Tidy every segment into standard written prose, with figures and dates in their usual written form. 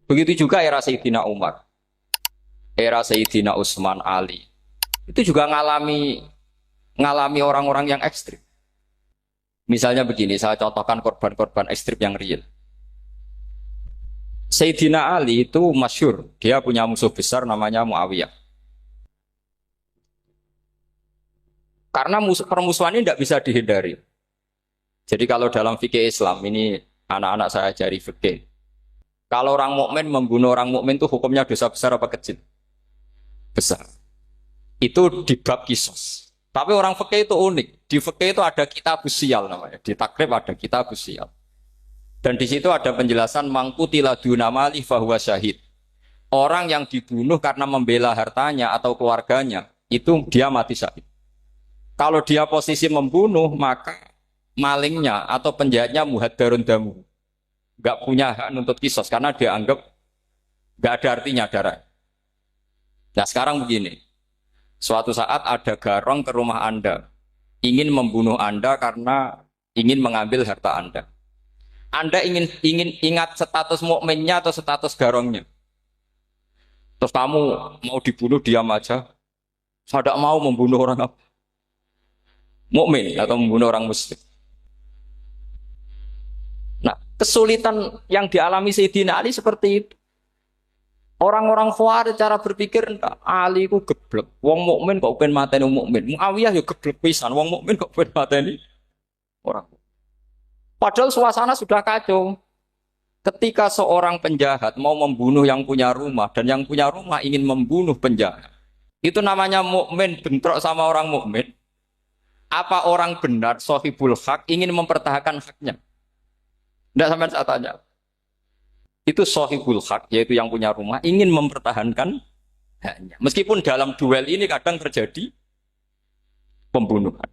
Begitu juga era Sayyidina Umar, era Sayyidina Utsman, Ali. Itu juga ngalami orang-orang yang ekstrim. Misalnya begini, saya contohkan korban-korban ekstrim yang real. Sayyidina Ali itu masyhur, dia punya musuh besar namanya Muawiyah. Karena permusuhan ini tidak bisa dihindari. Jadi kalau dalam fikih Islam, ini anak-anak saya ajari fikih. Kalau orang mukmin membunuh orang mukmin itu hukumnya dosa besar apa kecil? Besar. Itu di bab kisos. Tapi orang fikih itu unik. Di fikih itu ada kitab usial namanya. Di takrib ada kitab usial. Dan di situ ada penjelasan mangkutila dunamali fahuwa syahid. Orang yang dibunuh karena membela hartanya atau keluarganya, itu dia mati syahid. Kalau dia posisi membunuh, maka malingnya atau penjahatnya muhaddarun damu. Gak punya hak nuntut kisos karena dia anggap gak ada artinya darah. Nah sekarang begini, suatu saat ada garong ke rumah Anda, ingin membunuh Anda karena ingin mengambil harta Anda. Anda ingin ingat status mukminnya atau status garongnya. Terus kamu mau dibunuh diam aja. Saya tidak mau membunuh orang apa? Mukmin atau membunuh orang muslim. Nah, kesulitan yang dialami Sayyidina Ali seperti itu. Orang-orang Khawarij cara berpikir Ali ku geblek. Wong mukmin kok pengen mateni wong mukmin. Muawiyah ya geblek pisan. Wong mukmin kok pengen mateni orang. Padahal suasana sudah kacau. Ketika seorang penjahat mau membunuh yang punya rumah dan yang punya rumah ingin membunuh penjahat. Itu namanya mukmin bentrok sama orang mukmin. Apa orang benar sahibul hak ingin mempertahankan haknya? Tidak sampai saya tanya. Itu sahibul hak, yaitu yang punya rumah, ingin mempertahankan haknya. Meskipun dalam duel ini kadang terjadi pembunuhan.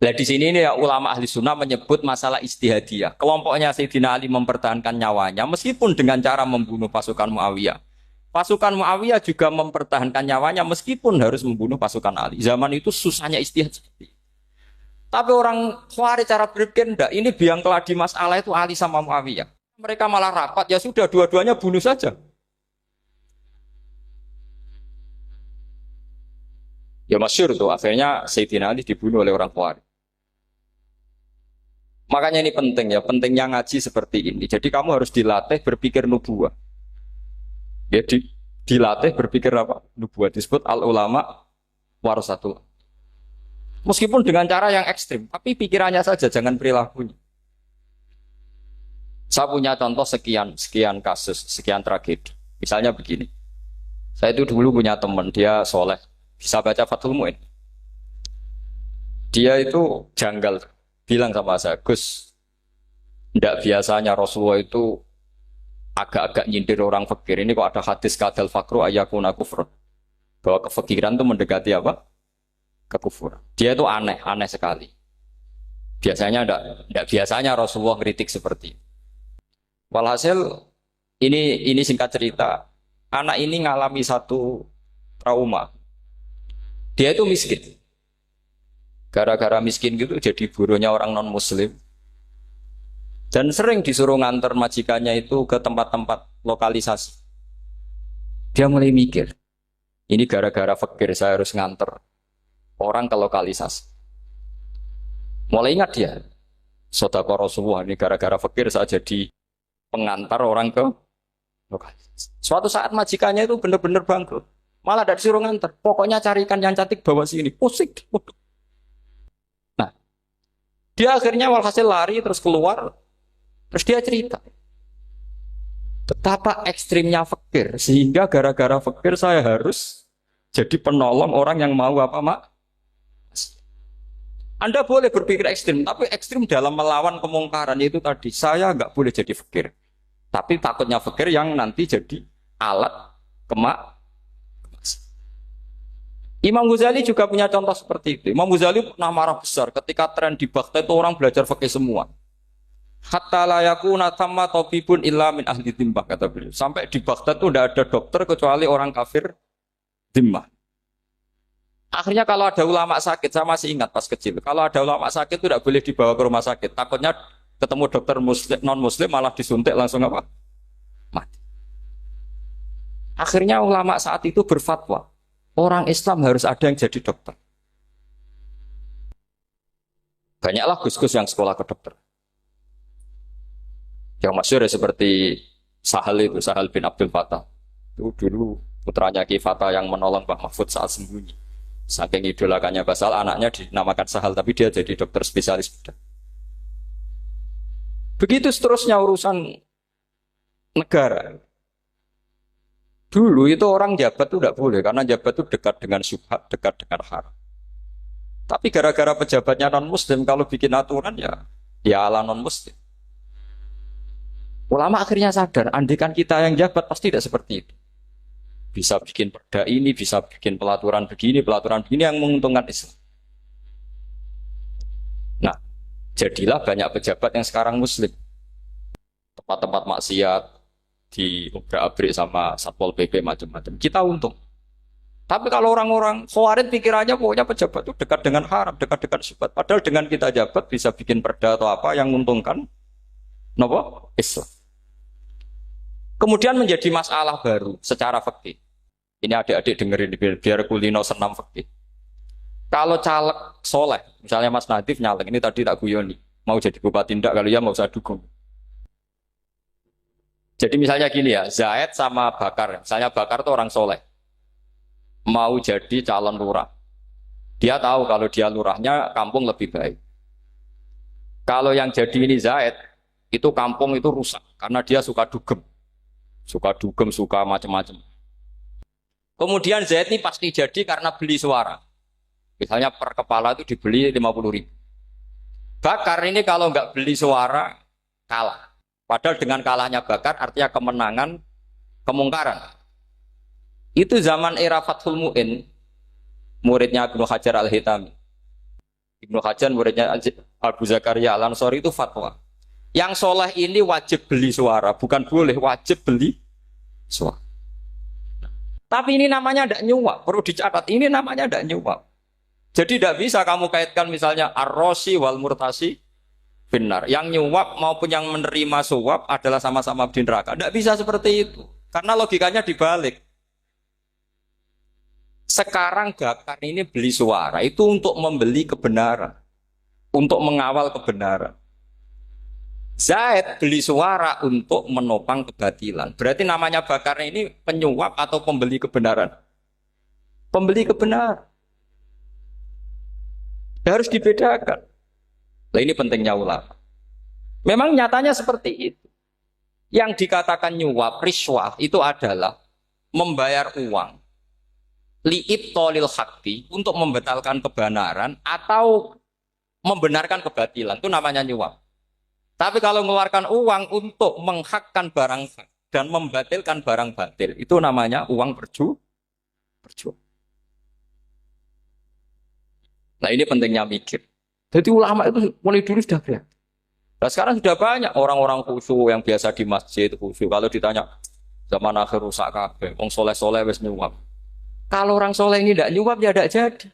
Nah di sini ini ya, ulama ahli sunnah menyebut masalah istihadiyah. Kelompoknya Sayyidina Ali mempertahankan nyawanya, meskipun dengan cara membunuh pasukan Muawiyah. Pasukan Muawiyah juga mempertahankan nyawanya, meskipun harus membunuh pasukan Ali. Zaman itu susahnya istihad seperti itu. Tapi orang Khawarij cara berpikir enggak, ini biang keladi masalah itu Ali sama Muawiyah. Mereka malah rapat, ya sudah dua-duanya bunuh saja. Ya masyhur tuh, akhirnya Sayyidina Ali dibunuh oleh orang Khawarij. Makanya ini penting ya, pentingnya ngaji seperti ini. Jadi kamu harus dilatih berpikir nubuwah. Ya dilatih berpikir apa? Nubuwah disebut al-ulama warasatul. Meskipun dengan cara yang ekstrim, tapi pikirannya saja, jangan perilakunya. Saya punya contoh sekian kasus, sekian tragedi. Misalnya begini, saya itu dulu punya teman, dia soleh, bisa baca Fathul Mu'in. Dia itu janggal, bilang sama saya, Gus, tidak biasanya Rasulullah itu agak-agak nyindir orang fakir. Ini kok ada hadis kadal fakru ayakuna kufur. Bahwa kefakiran itu mendekati apa? Kekufuran. Dia itu aneh sekali. Biasanya tidak biasanya Rasulullah kritik seperti itu. Walhasil ini singkat cerita, anak ini ngalami satu trauma. Dia itu miskin. Gara-gara miskin gitu jadi buruhnya orang non muslim. Dan sering disuruh nganter majikannya itu ke tempat-tempat lokalisasi. Dia mulai mikir, ini gara-gara fakir saya harus nganter orang ke lokalisasi. Mulai ingat dia, Sodaqah Rasulullah, ini gara-gara fakir saya jadi pengantar orang ke lokalisasi. Suatu saat majikannya itu benar-benar bangkrut. Malah tidak disuruh nganter. Pokoknya carikan yang cantik bawa sini. Pusing. Nah, dia akhirnya walhasil lari terus keluar. Terus dia cerita betapa ekstrimnya fakir sehingga gara-gara fakir saya harus jadi penolong orang yang mau apa mak. Anda boleh berpikir ekstrim, tapi ekstrim dalam melawan kemungkaran itu tadi. Saya nggak boleh jadi fakir, tapi takutnya fakir yang nanti jadi alat kemak. Imam Ghazali juga punya contoh seperti itu. Imam Ghazali pernah marah besar ketika tren di Baghdad itu orang belajar fikih semua. Hatta la yakuna thamma tabibun illa min ahli dhimmah, kata beliau. Sampai di Baghdad itu tidak ada dokter kecuali orang kafir dhimmah. Akhirnya kalau ada ulama sakit, saya masih ingat pas kecil, kalau ada ulama sakit itu tidak boleh dibawa ke rumah sakit. Takutnya ketemu dokter muslim, non muslim malah disuntik langsung apa? Akhirnya ulama saat itu berfatwa, orang Islam harus ada yang jadi dokter. Banyaklah gus-gus yang sekolah ke dokter. Yang masyhur ya seperti Sahal bin Abdul Fattah. Itu dulu putranya Ki Fatah yang menolong Mbah Mahfud saat sembunyi. Saking idolakannya Basal, anaknya dinamakan Sahal, tapi dia jadi dokter spesialis bedah. Begitu seterusnya urusan negara. Dulu itu orang jabat itu tidak boleh, karena jabat itu dekat dengan syubhat, dekat dengan haram. Tapi gara-gara pejabatnya non-muslim, kalau bikin aturan ya ala non-muslim. Ulama akhirnya sadar, andikan kita yang jabat pasti tidak seperti itu. Bisa bikin perda ini, bisa bikin pelaturan begini yang menguntungkan Islam. Nah, jadilah banyak pejabat yang sekarang muslim. Tempat-tempat maksiat di obrak-abrik sama Satpol PP macam-macam. Kita untung. Tapi kalau orang-orang Khawarij pikirannya pokoknya pejabat itu dekat dengan haram, dekat-dekat syubhat. Padahal dengan kita jabat bisa bikin perda atau apa yang menguntungkan Islam. Kemudian menjadi masalah baru secara fikih. Ini adik-adik dengerin biar kulino senam fikih. Kalau caleg soleh, misalnya Mas Nadif nyalek, ini tadi tak guyoni, mau jadi bupati ndak, kalau ya mau saya dukung. Jadi misalnya gini ya, Zaid sama Bakar, misalnya Bakar itu orang soleh, mau jadi calon lurah. Dia tahu kalau dia lurahnya kampung lebih baik. Kalau yang jadi ini Zaid, itu kampung itu rusak, karena dia suka dugem, suka macam-macam. Kemudian Zaid ini pasti jadi karena beli suara. Misalnya per kepala itu dibeli 50.000. Bakar ini kalau nggak beli suara, kalah. Padahal dengan kalahnya Bakar artinya kemenangan, kemungkaran. Itu zaman era Fathul Mu'in, muridnya Ibnu Hajar Al-Hitami. Ibnu Hajar muridnya Abu Zakaria Al-Ansori itu fatwa. Yang soleh ini wajib beli suara, bukan boleh, wajib beli suara. Tapi ini namanya tidak nyuap, perlu dicatat. Ini namanya tidak nyuap. Jadi tidak bisa kamu kaitkan misalnya ar-rosi wal murtasi benar. Yang nyuap maupun yang menerima suap adalah sama-sama di neraka. Tidak bisa seperti itu. Karena logikanya dibalik. Sekarang Bakar ini beli suara itu untuk membeli kebenaran. Untuk mengawal kebenaran. Zaid beli suara untuk menopang kebatilan. Berarti namanya Bakar ini penyuap atau pembeli kebenaran? Pembeli kebenaran. Harus dibedakan. Nah, ini pentingnya ulama. Memang nyatanya seperti itu. Yang dikatakan nyuap, riswah itu adalah membayar uang li'ibtolil haqqi untuk membatalkan kebenaran atau membenarkan kebatilan. Itu namanya nyuap. Tapi kalau mengeluarkan uang untuk menghakkan barang hak dan membatalkan barang batil, itu namanya uang perjuangan. Nah ini pentingnya mikir. Jadi ulama itu mulai dulu sudah kelihatan. Nah sekarang sudah banyak orang-orang khusyuk yang biasa di masjid khusyuk. Kalau ditanya zaman akhir rusak kabeh, wong soleh-soleh wis nyuap. Kalau orang soleh ini tidak nyuap ya tidak jadi.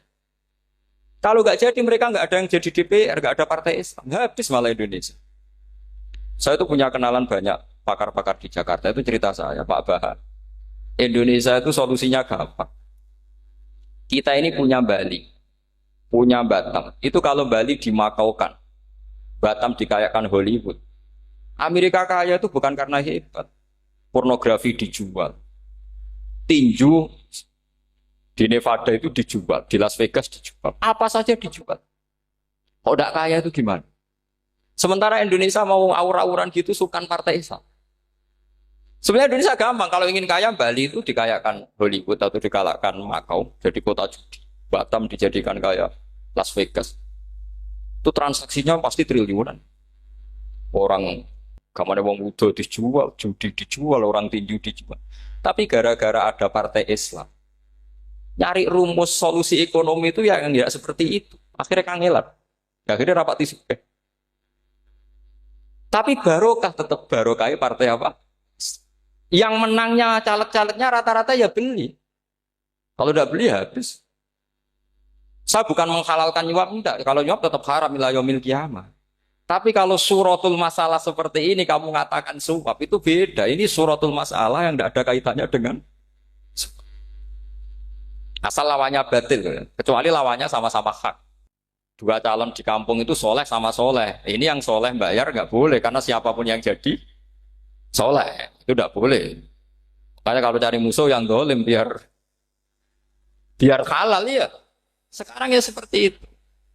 Kalau nggak jadi mereka nggak ada yang jadi DPR, nggak ada partai Islam, habis malah Indonesia. Saya itu punya kenalan banyak pakar-pakar di Jakarta, itu cerita saya, Pak Bahar. Indonesia itu solusinya gampang. Kita ini punya Bali, punya Batam. Itu kalau Bali dimakaukan, Batam dikayakan Hollywood. Amerika kaya itu bukan karena hebat. Pornografi dijual. Tinju di Nevada itu dijual, di Las Vegas dijual. Apa saja dijual. Kalau tidak kaya itu gimana? Sementara Indonesia mau aur-auran gitu sukan partai Islam. Sebenarnya Indonesia gampang. Kalau ingin kaya, Bali itu dikayakan Hollywood atau dikalahkan Makau. Jadi kota judi. Batam dijadikan kaya Las Vegas. Itu transaksinya pasti triliunan. Orang kamane wong muda dijual, judi dijual, orang tinju dijual. Tapi gara-gara ada partai Islam, nyari rumus solusi ekonomi itu yang tidak seperti itu. Akhirnya kangelan. Akhirnya rapat isu. Tapi barokah tetap barokah partai apa? Yang menangnya caleg-calegnya rata-rata ya beli. Kalau tidak beli habis. Saya bukan menghalalkan nyuap, enggak. Kalau nyuap tetap haram ila yaumil qiyamah. Tapi kalau suratul masalah seperti ini kamu mengatakan suap itu beda. Ini suratul masalah yang tidak ada kaitannya dengan Asal lawannya batil, kecuali lawannya sama-sama hak. Dua calon di kampung itu soleh sama soleh. Ini yang soleh bayar nggak boleh karena siapapun yang jadi soleh itu nggak boleh. Makanya kalau cari musuh yang dolim biar halal ya. Sekarang ya seperti itu.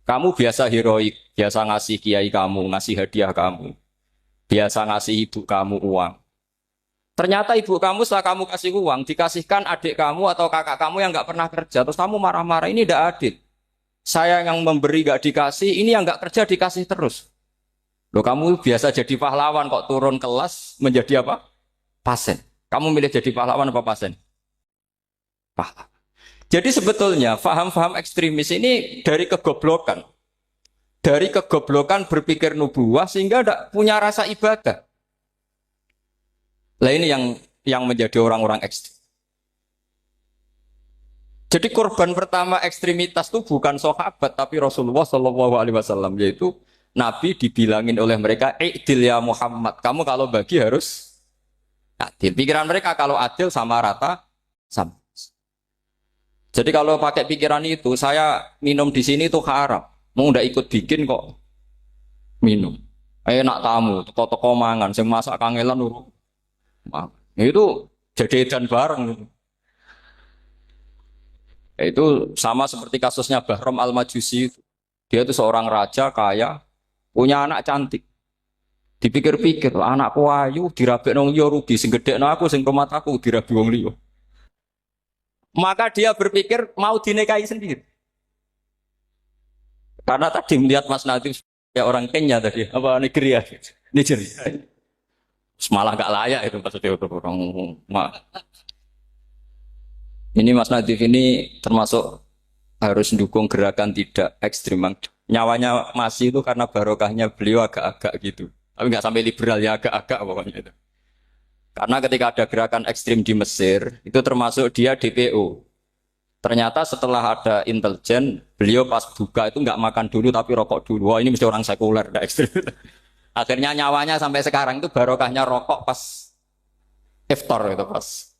Kamu biasa heroik, biasa ngasih kiai kamu, ngasih hadiah kamu, biasa ngasih ibu kamu uang. Ternyata ibu kamu setelah kamu kasih uang, dikasihkan adik kamu atau kakak kamu yang nggak pernah kerja, terus kamu marah-marah, ini tidak adil. Saya yang memberi nggak dikasih, ini yang nggak kerja dikasih terus. Loh kamu biasa jadi pahlawan kok turun kelas menjadi apa? Pasien. Kamu milih jadi pahlawan apa pasien? Pahlawan. Jadi sebetulnya faham-faham ekstremis ini dari kegoblokan. Dari kegoblokan berpikir nubuah sehingga tidak punya rasa ibadah. Lah ini yang menjadi orang-orang ekstrem. Jadi korban pertama ekstremitas itu bukan sahabat tapi Rasulullah Shallallahu Alaihi Wasallam, yaitu Nabi dibilangin oleh mereka, "I'dil ya Muhammad, kamu kalau bagi harus adil." Pikiran mereka kalau adil sama rata sama. Jadi kalau pakai pikiran itu, saya minum di sini itu haram. Mau udah ikut bikin kok minum. Enak tamu, toko-toko mangan, sing masak kangelan urut. Itu jadi edan bareng. Itu sama seperti kasusnya Bahram Al-Majusi. Dia itu seorang raja kaya, punya anak cantik. Dipikir-pikir, anakku ayu dirabi nang liya rugi, sing gedhekno aku sing rumah aku dirabi wong liya. Maka dia berpikir mau dinikahi sendiri. Karena tadi melihat Mas Nadiem ya orang Kenya tadi, apa Nigeria. Nigeria. Malah gak layak itu maksudnya untuk orang. Ini Mas Nadiem ini termasuk harus mendukung gerakan tidak ekstrim. Nyawanya masih itu karena barokahnya beliau agak-agak gitu. Tapi nggak sampai liberal ya agak-agak pokoknya itu. Karena ketika ada gerakan ekstrim di Mesir, itu termasuk dia DPO. Ternyata setelah ada intelijen, beliau pas buka itu nggak makan dulu tapi rokok dulu. Wah ini mesti orang sekuler, tidak ekstrim. Akhirnya nyawanya sampai sekarang itu barokahnya rokok pas iftar itu pas.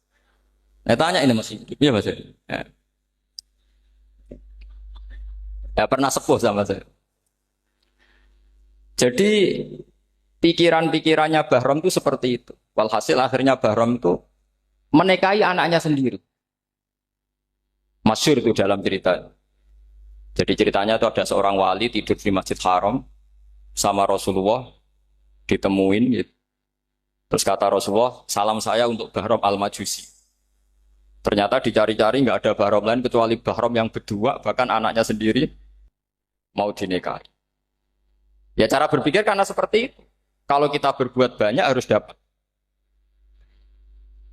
Saya tanya ini masih hidup, ya mas? Ya. Ya pernah sepuh sama saya. Jadi pikiran-pikirannya Bahram itu seperti itu. Walhasil akhirnya Bahram itu menikahi anaknya sendiri. Masyhur itu dalam cerita. Jadi ceritanya itu ada seorang wali tidur di Masjid Haram sama Rasulullah, ditemuin gitu. Terus kata Rasulullah, salam saya untuk Bahram Al-Majusi. Ternyata dicari-cari nggak ada Bahram lain kecuali Bahram yang berdua, bahkan anaknya sendiri mau dinikahi. Ya cara berpikir karena seperti itu. Kalau kita berbuat banyak harus dapat.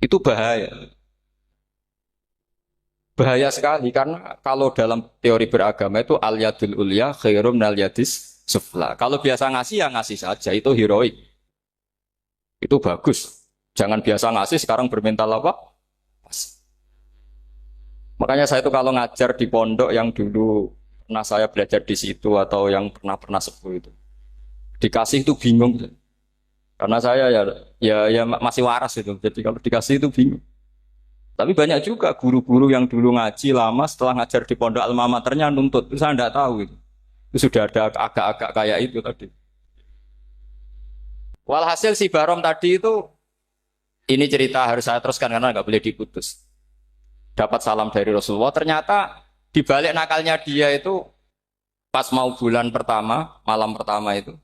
Itu bahaya. Bahaya sekali karena kalau dalam teori beragama itu al-yadul ulya khairum minal yadis sufla. Kalau biasa ngasih ya ngasih saja, itu heroik. Itu bagus. Jangan biasa ngasih sekarang bermental apa? Makanya saya itu kalau ngajar di pondok yang dulu pernah saya belajar di situ atau yang pernah sepuh itu, dikasih itu bingung. Karena saya ya masih waras itu. Jadi kalau dikasih itu bingung. Tapi banyak juga guru-guru yang dulu ngaji lama setelah ngajar di pondok alma maternya nuntut. Itu saya tidak tahu itu. Itu sudah ada agak-agak kayak itu tadi. Walhasil si Bahram tadi itu, ini cerita harus saya teruskan karena nggak boleh diputus. Dapat salam dari Rasulullah. Ternyata di balik nakalnya dia itu pas mau bulan pertama, malam pertama itu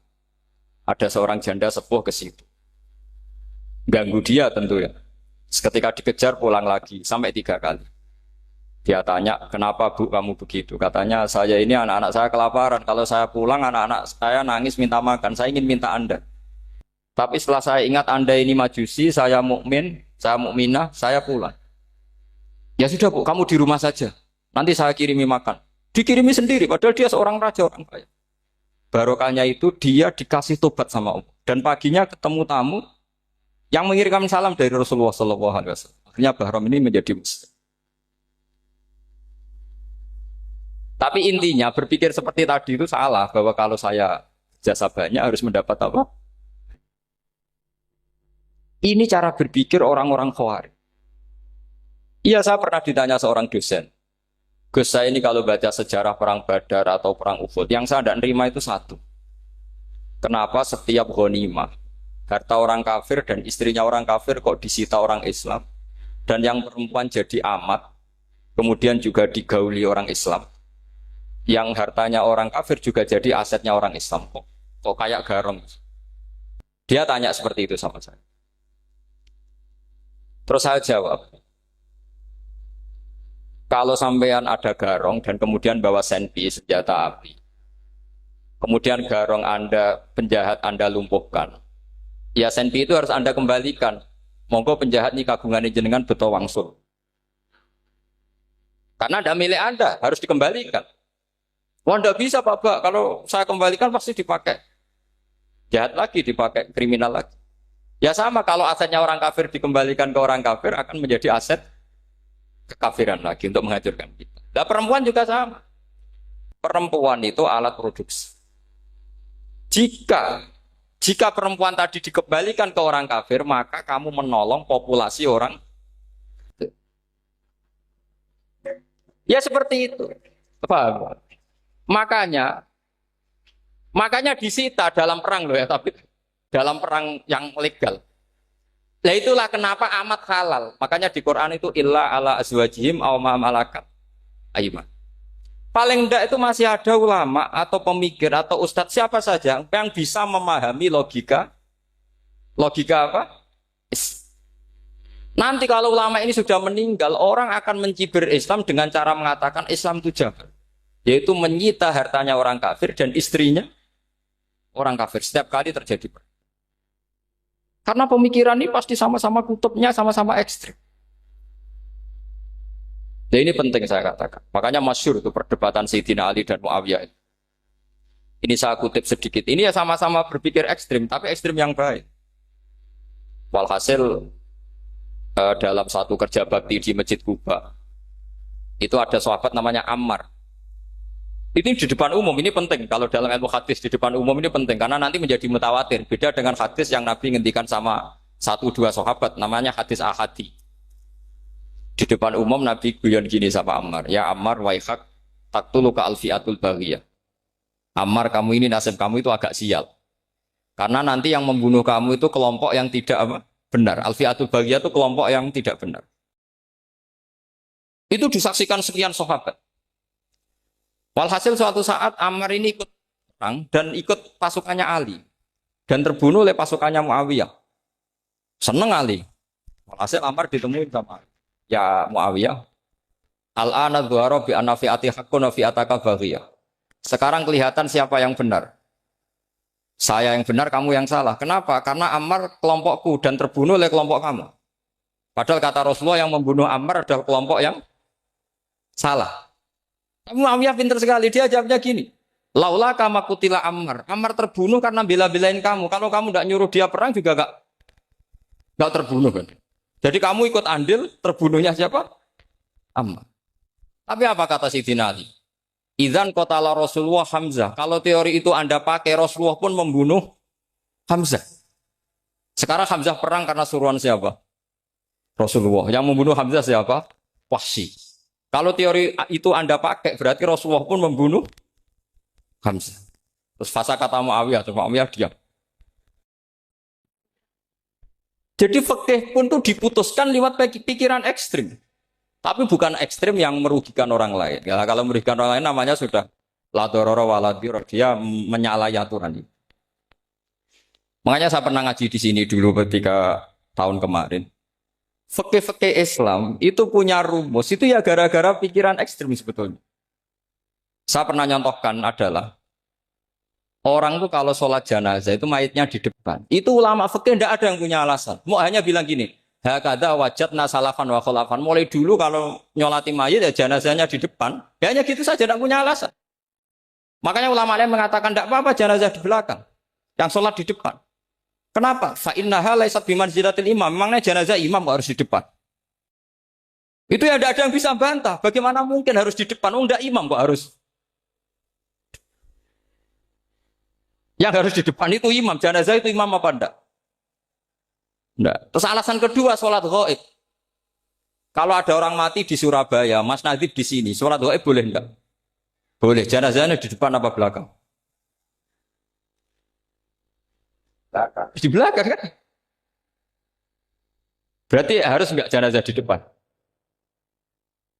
ada seorang janda sepuh ke situ. Ganggu dia tentu ya. Ketika dikejar pulang lagi sampai 3 kali. Dia tanya, kenapa bu kamu begitu? Katanya saya ini anak-anak saya kelaparan. Kalau saya pulang anak-anak saya nangis minta makan. Saya ingin minta Anda. Tapi setelah saya ingat Anda ini majusi, saya mukmin, saya mukminah, saya pulang. Ya sudah bu, kamu di rumah saja. Nanti saya kirimi makan. Dikirimi sendiri, padahal dia seorang raja, orang kaya. Barokahnya itu dia dikasih tobat sama Allah. Dan paginya ketemu tamu yang mengirimkan salam dari Rasulullah SAW. Akhirnya Bahram ini menjadi muslim. Tapi intinya berpikir seperti tadi itu salah, bahwa kalau saya jasa banyak harus mendapat apa? Ini cara berpikir orang-orang Khawarij. Iya, saya pernah ditanya seorang dosen. Gus, saya ini kalau baca sejarah perang Badar atau perang Uhud, yang saya tidak nerima itu satu. Kenapa setiap ghanimah, harta orang kafir dan istrinya orang kafir kok disita orang Islam, dan yang perempuan jadi amat, kemudian juga digauli orang Islam. Yang hartanya orang kafir juga jadi asetnya orang Islam. Kok kayak garong? Dia tanya seperti itu sama saya. Terus saya jawab, kalau sampean ada garong dan kemudian bawa senpi, senjata api, kemudian garong Anda, penjahat Anda lumpuhkan, ya senpi itu harus Anda kembalikan. Monggo penjahat ini kagungan jenengan beto wangsul. Karena ada milik Anda, harus dikembalikan. Wah, tidak bisa Pak, kalau saya kembalikan pasti dipakai jahat lagi, dipakai kriminal lagi. Ya sama, kalau asetnya orang kafir dikembalikan ke orang kafir akan menjadi aset kekafiran lagi untuk menghancurkan kita. Nah, perempuan juga sama. Perempuan itu alat produksi. Jika perempuan tadi dikembalikan ke orang kafir, maka kamu menolong populasi orang. Ya seperti itu. Paham? Makanya disita dalam perang loh ya, tapi dalam perang yang legal. Nah itulah kenapa amat halal. Makanya di Quran itu illa ala azwajihim aw ma malakat ayman. Paling enggak itu masih ada ulama atau pemikir atau ustadz siapa saja yang bisa memahami logika apa? Nanti kalau ulama ini sudah meninggal, orang akan mencibir Islam dengan cara mengatakan Islam itu jahat, yaitu menyita hartanya orang kafir dan istrinya orang kafir setiap kali terjadi perang. Karena pemikiran ini pasti sama-sama kutubnya, sama-sama ekstrim. Nah ini penting saya katakan. Makanya masyhur itu perdebatan Sayyidina Ali dan Muawiyah. Ini saya kutip sedikit. Ini ya sama-sama berpikir ekstrim, tapi ekstrim yang baik. Walhasil dalam satu kerja bakti di Masjid Kuba, itu ada sahabat namanya Ammar. Ini di depan umum, ini penting. Kalau dalam ilmu hadis di depan umum ini penting. Karena nanti menjadi mutawatir. Beda dengan hadis yang Nabi ngendikan sama 1-2 sahabat. Namanya hadis ahadi. Di depan umum Nabi guyon gini sama Ammar. Ya Ammar waihak taktuluka alfiatul baghiyah. Ammar, kamu ini nasib kamu itu agak sial. Karena nanti yang membunuh kamu itu kelompok yang tidak benar. Alfiatul baghiyah itu kelompok yang tidak benar. Itu disaksikan sekian sahabat. Walhasil suatu saat Ammar ini ikut perang dan ikut pasukannya Ali dan terbunuh oleh pasukannya Muawiyah. Seneng Ali. Walhasil Ammar ditemuin sama Ali. Ya Muawiyah, al-ana dhuhara bi anna fi'ati haqqun wa fi'ataka baghiyah. Sekarang kelihatan siapa yang benar. Saya yang benar, kamu yang salah. Kenapa? Karena Ammar kelompokku dan terbunuh oleh kelompok kamu. Padahal kata Rasulullah yang membunuh Ammar adalah kelompok yang salah. Muawiyah pintar sekali, dia jawabnya gini. Laula kama kutila Ammar. Ammar terbunuh karena bela-belain kamu. Kalau kamu tidak nyuruh dia perang juga enggak terbunuh kan. Jadi kamu ikut andil terbunuhnya siapa? Ammar. Tapi apa kata Sayyidina Ali? Idzan qatala Rasulullah Hamzah. Kalau teori itu Anda pakai, Rasulullah pun membunuh Hamzah. Sekarang Hamzah perang karena suruhan siapa? Rasulullah. Yang membunuh Hamzah siapa? Wahsy. Kalau teori itu Anda pakai, berarti Rasulullah pun membunuh Hamzah. Terus fasa kata Muawiyah, terus Muawiyah diam. Jadi fikih pun tuh diputuskan lewat pikiran ekstrim. Tapi bukan ekstrim yang merugikan orang lain. Ya, kalau merugikan orang lain namanya sudah la dororo wa la diror. Dia menyalahi aturan itu. Makanya saya pernah ngaji di sini dulu ketika tahun kemarin. Fikih-fikih Islam itu punya rumus, itu ya gara-gara pikiran ekstrim sebetulnya. Saya pernah nyontohkan adalah orang tuh kalau sholat jenazah itu mayitnya di depan. Itu ulama fikih tidak ada yang punya alasan. Mau hanya bilang gini, hakadha wajadna salafan wa khalafan. Mulai dulu kalau nyolati mayit ya jenazahnya di depan. Ya hanya gitu saja, tidak punya alasan. Makanya ulama lain mengatakan tidak apa-apa jenazah di belakang, yang sholat di depan. Kenapa? Fa innaha laysat bimanzilatil imam. Memangnya jenazah imam harus di depan. Itu ya tidak ada yang bisa bantah. Bagaimana mungkin harus di depan? Enggak imam kok harus. Yang harus di depan itu imam. Jenazah itu imam apa enggak? Enggak. Terus alasan kedua sholat ghaib. Kalau ada orang mati di Surabaya, Mas Nadib di sini, sholat gaib boleh enggak? Boleh. Jenazahnya di depan apa belakang? Belakang. Di belakang kan? Berarti harus enggak jenazah di depan?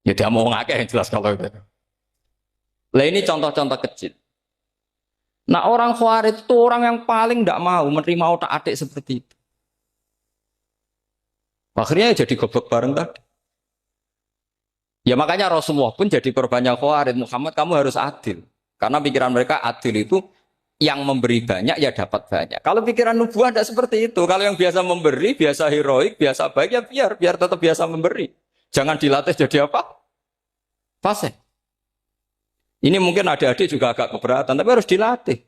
Ya dia mau ngakeh yang jelas kalau itu. Lah ini contoh-contoh kecil. Nah orang Khawarij itu orang yang paling tidak mau menerima otak adik seperti itu. Akhirnya ya jadi goblok bareng tadi. Ya makanya Rasulullah pun jadi korbannya Khawarij. Muhammad kamu harus adil. Karena pikiran mereka adil itu yang memberi banyak ya dapat banyak. Kalau pikiran nubuah tidak seperti itu. Kalau yang biasa memberi, biasa heroik, biasa baik ya biar tetap biasa memberi. Jangan dilatih jadi apa? Fasih. Ini mungkin adik-adik juga agak keberatan, tapi harus dilatih.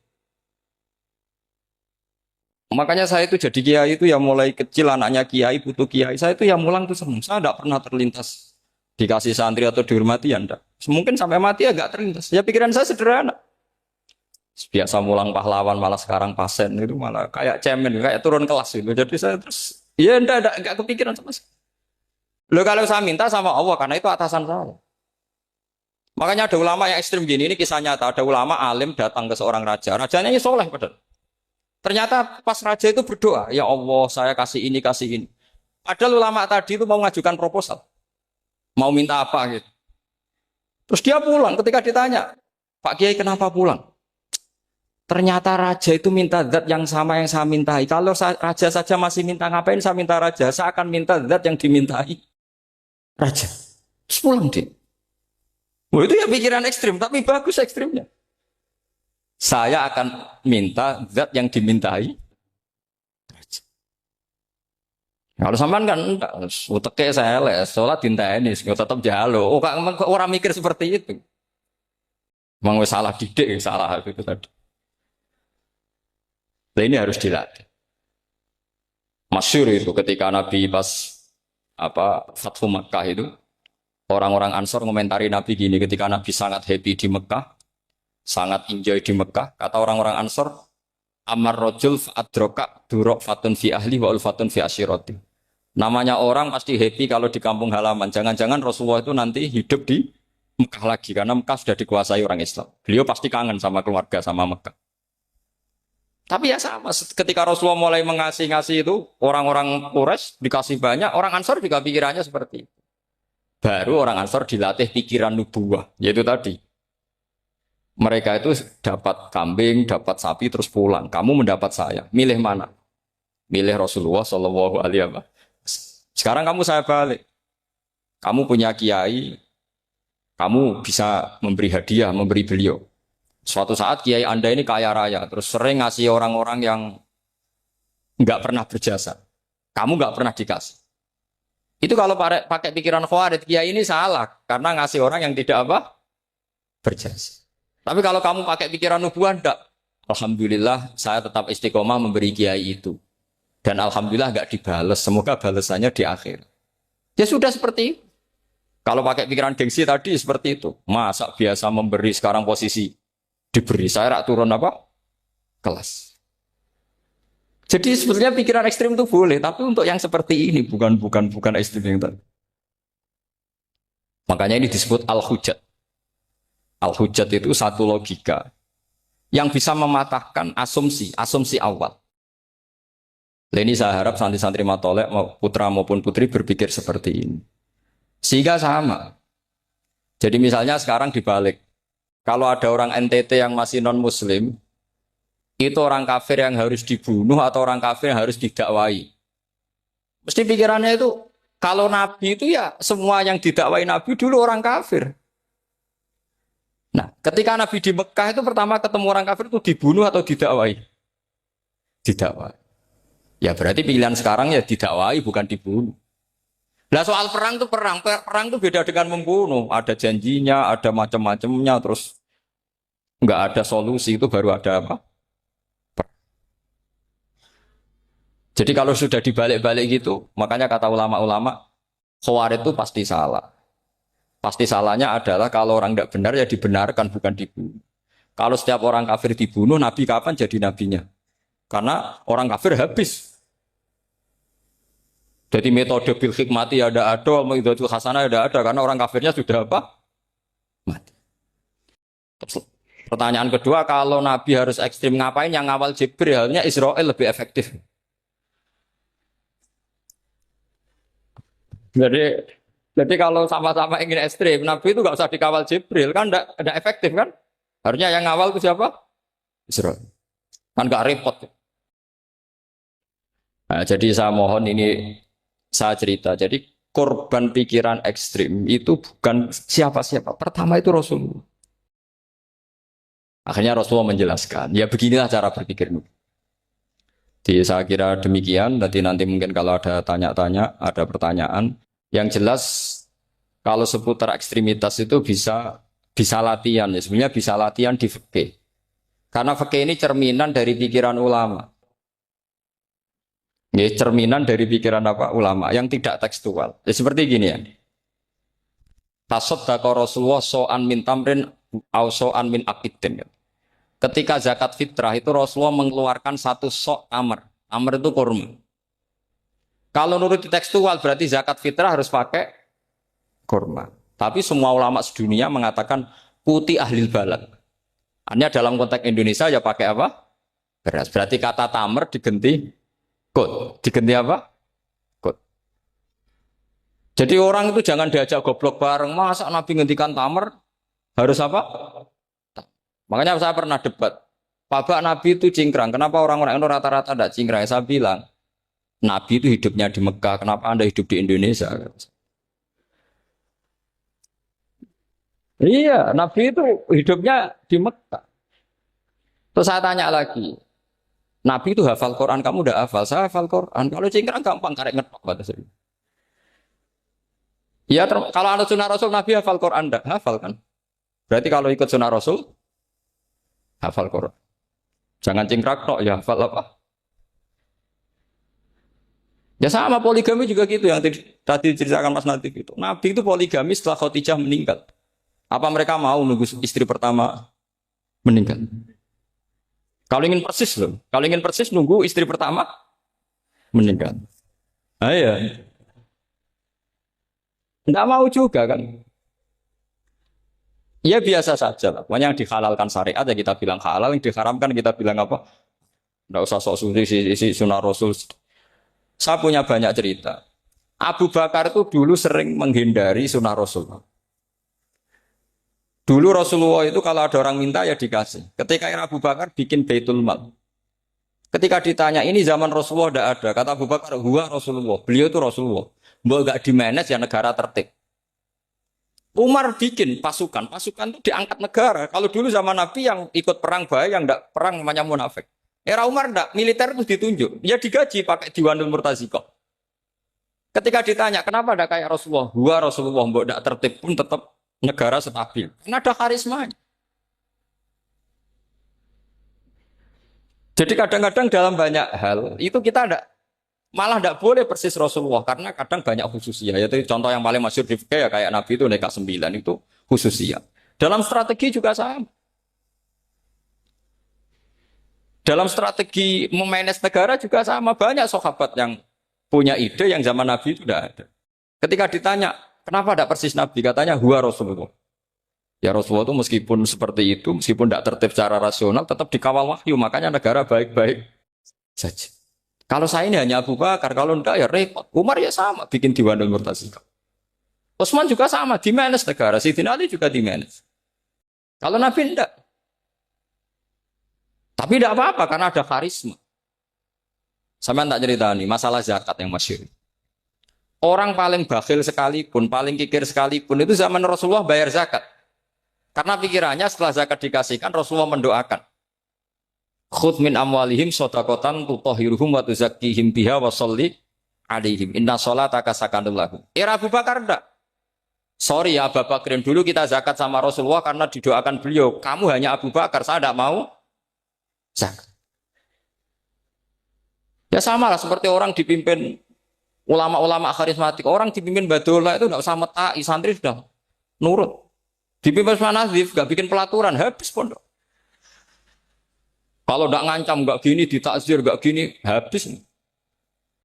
Makanya saya itu jadi kiai itu ya mulai kecil anaknya kiai, butuh kiai. Saya itu ya mulang tuh senang. Saya tidak pernah terlintas dikasih santri atau dihormati ya enggak. Mungkin sampai mati ya enggak terlintas. Ya pikiran saya sederhana. Biasa mulang pahlawan malah sekarang pasen itu malah kayak cemen, kayak turun kelas gitu. Jadi saya terus ya enggak kepikiran sama sekali. Loh kalau saya minta sama Allah karena itu atasan saya. Makanya ada ulama yang ekstrim gini, ini kisah nyata. Ada ulama alim datang ke seorang raja. Rajanya ini soleh padahal. Ternyata pas raja itu berdoa, ya Allah saya kasih ini, kasih ini. Padahal ulama tadi itu mau mengajukan proposal. Mau minta apa gitu. Terus dia pulang ketika ditanya, Pak Kiai kenapa pulang? Ternyata raja itu minta zat yang sama yang saya mintai. Kalau raja saja masih minta ngapain saya minta raja? Saya akan minta zat yang dimintai raja. Terus pulang dia. Oh, itu ya pikiran ekstrim, tapi bagus ekstrimnya. Saya akan minta zat yang dimintai. Kalau sampean kan enggak, uteke saya les, sholat dinteni, tetap jalo. Oh, orang mikir seperti itu. Memang salah didik, salah itu tadi. Nah, ini harus dilatih. Masyhur itu ketika Nabi pas Fathu Makkah itu, orang-orang Ansor ngomentari Nabi gini, ketika Nabi sangat happy di Mekah, sangat enjoy di Mekah, kata orang-orang Ansor, Amar rojul fa'adroka durok fatun fi ahli wa ulfatun fi asyiroti. Namanya orang pasti happy kalau di kampung halaman. Jangan-jangan Rasulullah itu nanti hidup di Mekah lagi, karena Mekah sudah dikuasai orang Islam. Beliau pasti kangen sama keluarga, sama Mekah. Tapi ya sama, ketika Rasulullah mulai ngasih itu, orang-orang Quraisy dikasih banyak, orang Ansor juga pikirannya seperti itu. Baru orang Ansor dilatih pikiran nubuwah, yaitu tadi. Mereka itu dapat kambing, dapat sapi, terus pulang. Kamu mendapat saya, milih mana? Milih Rasulullah Shallallahu Alaihi Wasallam. Sekarang kamu saya balik. Kamu punya kiai, kamu bisa memberi hadiah, memberi beliau. Suatu saat kiai Anda ini kaya raya, terus sering ngasih orang-orang yang nggak pernah berjasa. Kamu nggak pernah dikasih. Itu kalau pakai pikiran Khawarij, kiai ini salah karena ngasih orang yang tidak berjasa. Tapi kalau kamu pakai pikiran nubuah, enggak. Alhamdulillah saya tetap istiqomah memberi kiai itu. Dan alhamdulillah enggak dibales. Semoga balasannya di akhir. Ya sudah seperti itu. Kalau pakai pikiran gengsi tadi seperti itu. Masa biasa memberi sekarang posisi diberi. Saya rak turun kelas. Jadi sebetulnya pikiran ekstrim itu boleh, tapi untuk yang seperti ini bukan ekstrim yang tadi. Makanya ini disebut al-hujjat. Al-hujjat itu satu logika yang bisa mematahkan asumsi awal. Ini saya harap santri-santri matolek, putra maupun putri berpikir seperti ini. Sehingga sama. Jadi misalnya sekarang dibalik. Kalau ada orang NTT yang masih non-muslim, itu orang kafir yang harus dibunuh atau orang kafir yang harus didakwai. Mesti pikirannya itu, kalau Nabi itu ya semua yang didakwai Nabi dulu orang kafir. Nah, ketika Nabi di Mekah itu pertama ketemu orang kafir itu dibunuh atau didakwai? Didakwai. Ya berarti pilihan sekarang ya didakwai bukan dibunuh. Nah soal perang itu perang itu beda dengan membunuh. Ada janjinya, ada macam-macamnya, terus nggak ada solusi itu baru ada apa? Jadi kalau sudah dibalik-balik gitu, makanya kata ulama-ulama, Khawarij itu pasti salah. Pasti salahnya adalah kalau orang tidak benar ya dibenarkan bukan dibunuh. Kalau setiap orang kafir dibunuh, Nabi kapan jadi nabinya? Karena orang kafir habis. Jadi metode bil hikmati ada, metode hasanah ada karena orang kafirnya sudah apa? Mati. Terus, pertanyaan kedua, kalau Nabi harus ekstrim ngapain yang ngawal Jibril? Halnya Israel lebih efektif. Jadi kalau sama-sama ingin ekstrim, Nabi itu nggak usah dikawal Jibril, kan enggak efektif kan? Harusnya yang ngawal itu siapa? Israel. Kan nggak repot. Nah, jadi saya mohon ini saya cerita. Jadi korban pikiran ekstrim itu bukan siapa-siapa. Pertama itu Rasulullah. Akhirnya Rasulullah menjelaskan, ya beginilah cara berpikir. Jadi saya kira demikian. Nanti mungkin kalau ada tanya-tanya, ada pertanyaan. Yang jelas kalau seputar ekstremitas itu bisa latihan. Ya. Sebenarnya bisa latihan di fikih. Karena fikih ini cerminan dari pikiran ulama. Ya, cerminan dari pikiran apa ulama yang tidak tekstual. Ya, seperti gini ya. Tasaddaqa Rasulullah so'an min tamrin au so'an min akidin. Ketika zakat fitrah itu Rasulullah mengeluarkan satu sok tamr. Tamr itu kurma. Kalau menurut tekstual berarti zakat fitrah harus pakai kurma. Tapi semua ulama sedunia mengatakan putih ahlil balad. Hanya dalam konteks Indonesia ya pakai apa? Beras. Berarti kata tamr diganti kut. Diganti apa? Kut. Jadi orang itu jangan diajak goblok bareng. Masa Nabi ngendikan tamr harus apa? Makanya saya pernah debat. Pak Nabi itu cingkrang. Kenapa orang-orang itu rata-rata tidak cingkrang? Saya bilang, Nabi itu hidupnya di Mekah. Kenapa Anda hidup di Indonesia? Iya, Nabi itu hidupnya di Mekah. Terus saya tanya lagi, Nabi itu hafal Quran, kamu udah hafal? Saya hafal Quran. Kalau cingkrang gampang, karek ngetok kata saya. Ya, kalau ada sunnah Rasul, Nabi hafal Quran, enggak? Hafal kan? Berarti kalau ikut sunnah Rasul, hafal Quran. Jangan cingkrang tok, ya hafal apa? Ya sama poligami juga gitu yang tadi diceritakan Mas Natif itu. Nabi itu poligami setelah Khadijah meninggal. Apa mereka mau nunggu istri pertama meninggal? Kalau ingin persis nunggu istri pertama meninggal. Ah iya. Enggak mau juga kan. Ya biasa saja lah. Pokoknya yang dihalalkan syariat ya kita bilang halal, yang diharamkan kita bilang apa? Enggak usah sok suci isi sunnah Rasul. Saya punya banyak cerita. Abu Bakar itu dulu sering menghindari sunnah Rasulullah. Dulu Rasulullah itu kalau ada orang minta ya dikasih. Ketika Abu Bakar bikin Baitul Mal. Ketika ditanya ini zaman Rasulullah tidak ada. Kata Abu Bakar, huwa Rasulullah. Beliau itu Rasulullah. Mbak gak di-manage ya negara tertib. Umar bikin pasukan. Pasukan itu diangkat negara. Kalau dulu zaman Nabi yang ikut perang bahaya, yang tidak perang namanya munafik. Era Umar enggak, militer itu ditunjuk. Ya digaji pakai Diwanul Murtazikoh. Ketika ditanya, kenapa enggak kayak Rasulullah? Gua Rasulullah, mbok enggak tertib pun tetap negara stabil. Karena ada karisma. Jadi kadang-kadang dalam banyak hal, itu kita malah enggak boleh persis Rasulullah. Karena kadang banyak khususnya. Yaitu contoh yang paling masyhur di fikih ya kayak Nabi itu nikah 9 itu khususnya. Dalam strategi juga sama. Dalam strategi memanage negara juga sama. Banyak sahabat yang punya ide yang zaman Nabi itu tidak ada. Ketika ditanya, kenapa tidak persis Nabi? Katanya, huwa Rasulullah. Ya Rasulullah itu meskipun seperti itu, meskipun tidak tertib secara rasional, tetap dikawal wahyu. Makanya negara baik-baik saja. Kalau saya ini hanya Abu Bakar, kalau tidak ya repot. Umar ya sama, bikin Diwanul Murtazikoh. Utsman juga sama, di-manage negara. Sayyidina Ali juga di-manage. Kalau Nabi tidak. Tapi tidak apa-apa karena ada karisma. Sama tak cerita nih masalah zakat yang masyhur. Orang paling bakhil sekalipun, paling kikir sekalipun itu zaman Rasulullah bayar zakat. Karena pikirannya setelah zakat dikasihkan Rasulullah mendoakan. Khudh min amwalihim shadaqatan tutahhiruhum wa tuzakkihim biha wa sholli alaihim. Inna sholataka sakanul lahum. Era Abu Bakar enggak. Sorry ya Abu Bakrin, dulu kita zakat sama Rasulullah karena didoakan beliau. Kamu hanya Abu Bakar, saya tidak mau zakat. Ya sama lah seperti orang dipimpin ulama-ulama karismatik. Orang dipimpin Badullah itu tidak usah metai, santri sudah nurut. Dipimpin Manazif, gak bikin pelaturan, habis pondok. Kalau tidak ngancam, gak gini, ditakzir, gak gini, habis.